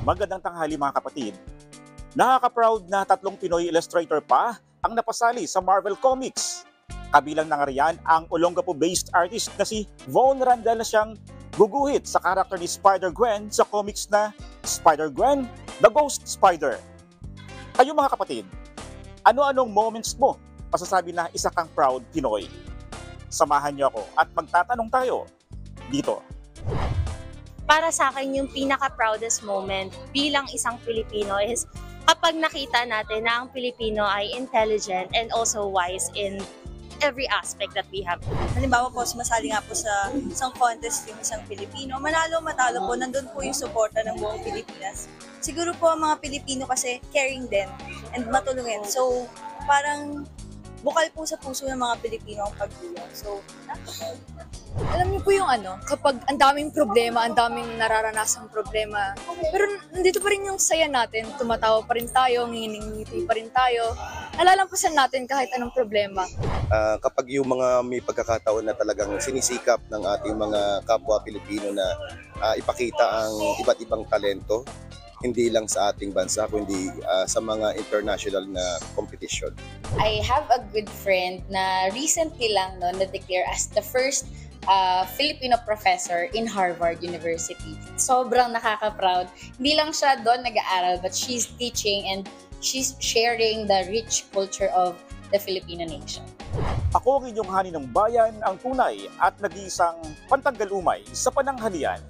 Magandang tanghali mga kapatid. Nakaka-proud na 3 Pinoy illustrator pa ang napasali sa Marvel Comics. Kabilang na nga riyan ang Olongapo-based artist na si Von Randal na siyang guguhit sa karakter ni Spider-Gwen sa comics na Spider-Gwen, The Ghost Spider. Kayo mga kapatid, ano-anong moments mo pasasabi na isa kang proud Pinoy? Samahan niyo ako at magtatanong tayo dito. Para sa akin, yung pinaka-proudest moment bilang isang Pilipino is kapag nakita natin na ang Pilipino ay intelligent and also wise in every aspect that we have. Halimbawa po, sumasali nga po sa isang contest yung isang Pilipino. Manalo, matalo po, nandun po yung suporta ng buong Pilipinas. Siguro po ang mga Pilipino kasi caring din and matulungin. So, parang bukal po sa puso ng mga Pilipino ang pagtulong. So, alam niyo po yung kapag ang daming problema, ang daming nararanasang problema, pero nandito pa rin yung saya natin, tumatawa pa rin tayo, ngingiti pa rin tayo, nalalampasan natin kahit anong problema. Kapag yung mga may pagkakataon na talagang sinisikap ng ating mga kapwa Pilipino na ipakita ang iba't ibang talento, hindi lang sa ating bansa, kundi sa mga international na competition. I have a good friend na recently lang na-declare as the first Filipino professor in Harvard University. Sobrang nakaka-proud. Hindi lang siya doon nag-aaral, but she's teaching and she's sharing the rich culture of the Filipino nation. Ako ang inyong hani ng bayan, ang tunay at nag-iisang pantanggal-umay sa pananghalian.